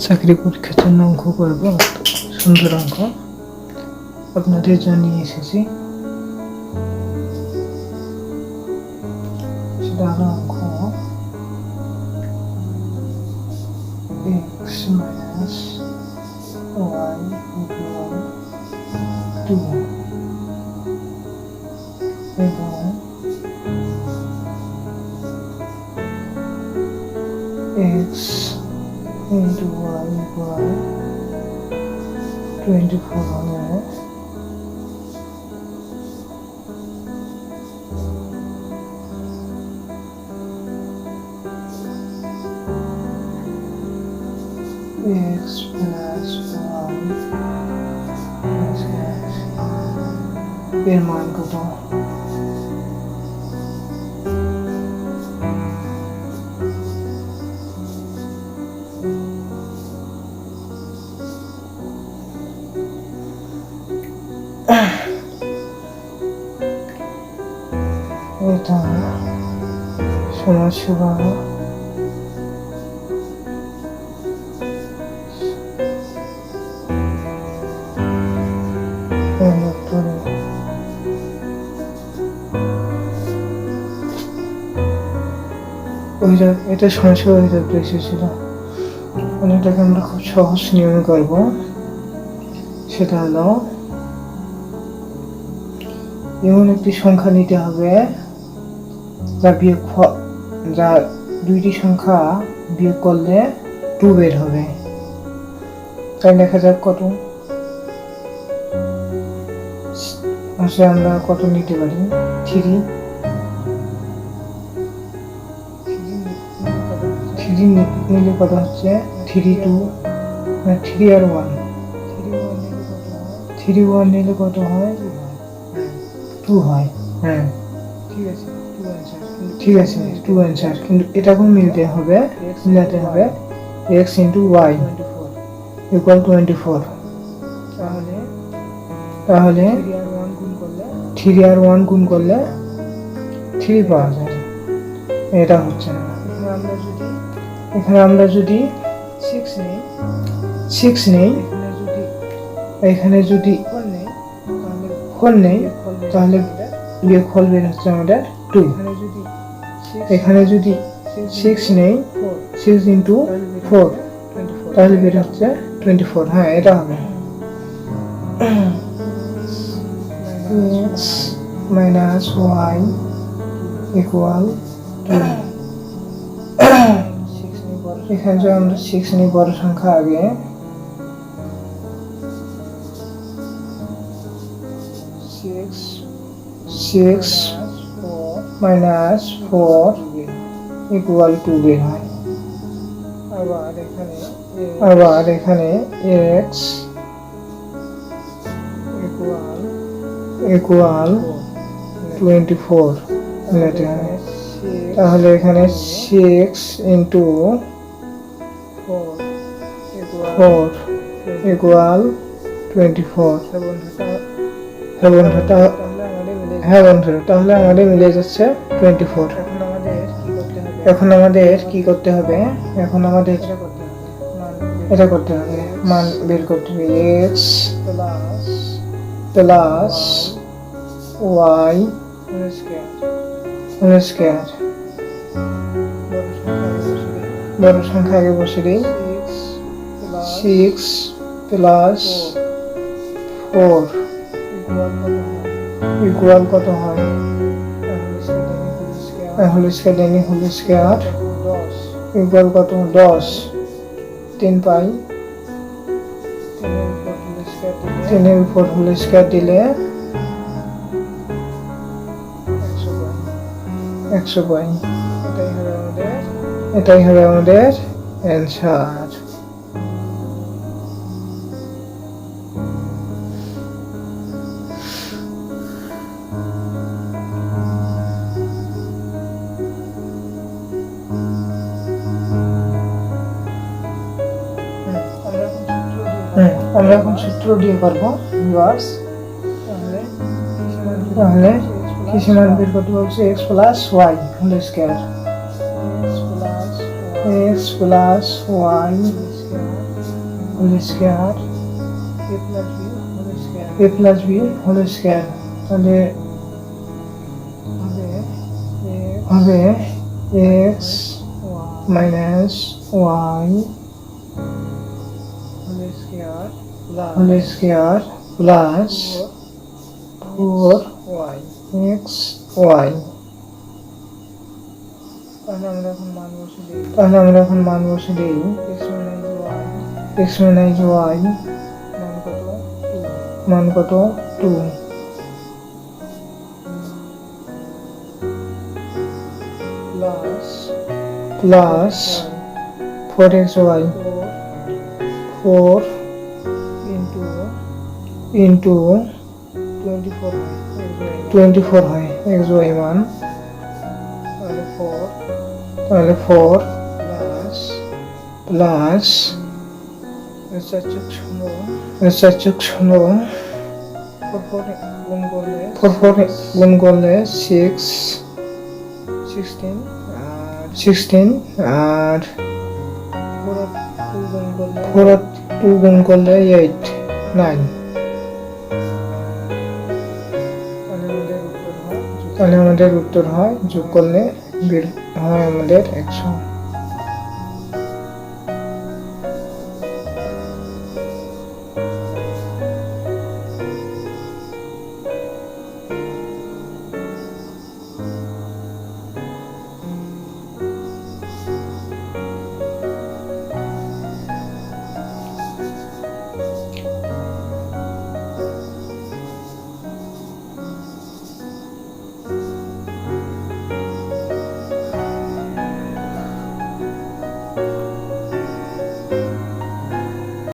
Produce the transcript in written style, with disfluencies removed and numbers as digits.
চাকরি পরীক্ষার জন্য অঙ্ক করব, সুন্দর অঙ্ক আপনাদের জন্য নিয়ে এসেছি। সেটা হলো অঙ্ক x minus y equal 2 এবং x into y equal 24 হলে x plus y এর মান কত? এটা সমস্যা এটা সমস্যা হয়ে থাকতে এসেছিল। এটাকে আমরা খুব সহজ নিয়মে করব। সেটা হলো এমন একটি সংখ্যা নিতে হবে যা দুইটি সংখ্যা বিয়োগ করলে 2 বের হবে। তাই দেখা যাক কত আসলে আমরা কত নিতে পারি। 3 নিলে কত হচ্ছে? 3 2 3 আর 1 3 1 নিলে কত হয়? 2 হয়। হ্যাঁ ঠিক আছে 2 অ্যান্সার। কিন্তু এটাকেও মিলাতে হবে x into y equal 24। তাহলে 3 আর 1 গুণ করলে 3 পাওয়া যায়। এটা হচ্ছে না। এখানে আমরা যদি 6 নেই, এখানে যদি 4 নেই, তাহলে বিয়োগফল বের হচ্ছে আমাদের 2। এখানে যদি 6 নেই, 6 into 4 তাহলে বের হচ্ছে 24। হ্যাঁ এটা হবে x minus y equal 2। এখানে যদি আমরা 6 নিই বড় সংখ্যা আগে, 6 minus 4 equal 2 বের হয়। আবার এখানে x equal 24 নিতে হয়। তাহলে এখানে 6 into 4 equal 24। হ্যাঁ বন্ধুরা, তাহলে আমাদের মিলে যাচ্ছে 24। এখন আমাদের কি করতে হবে? এখন আমাদের এটা করতে হবে, মান বের করতে হবে। x plus y square. বড় সংখ্যা আগে বসে দিই। 6 plus 4 ইকুয়াল কত হয়? হোল স্কয়ার ইকুয়াল কত? 10। 3 পাই, 3 এর উপর হোল স্কয়ার দিলে 100 পাই। এটাই হবে আমাদের অ্যান্সার। আমরা এখন সূত্র দিয়ে করবো ভিউয়ার্স। তাহলে কি সমান বের করতে বলছে? x plus y whole square. x plus Y whole square A plus B whole square, তাহলে হবে X minus Y whole square plus 4 X Y. তাহলে আমরা এখন মান বসে দিই এক্স মাইনাস ওয়াই মান কত 2 প্লাস 4xy 4 ইন্টু 24 হয় xy মান, তাহলে 4 প্লাস 4 গুণ করলে 16 আর 4 আর 2 গুণ করলে 8 9, তাহলে আমাদের উত্তর হয় যোগ করলে বের হয় আমাদের 100।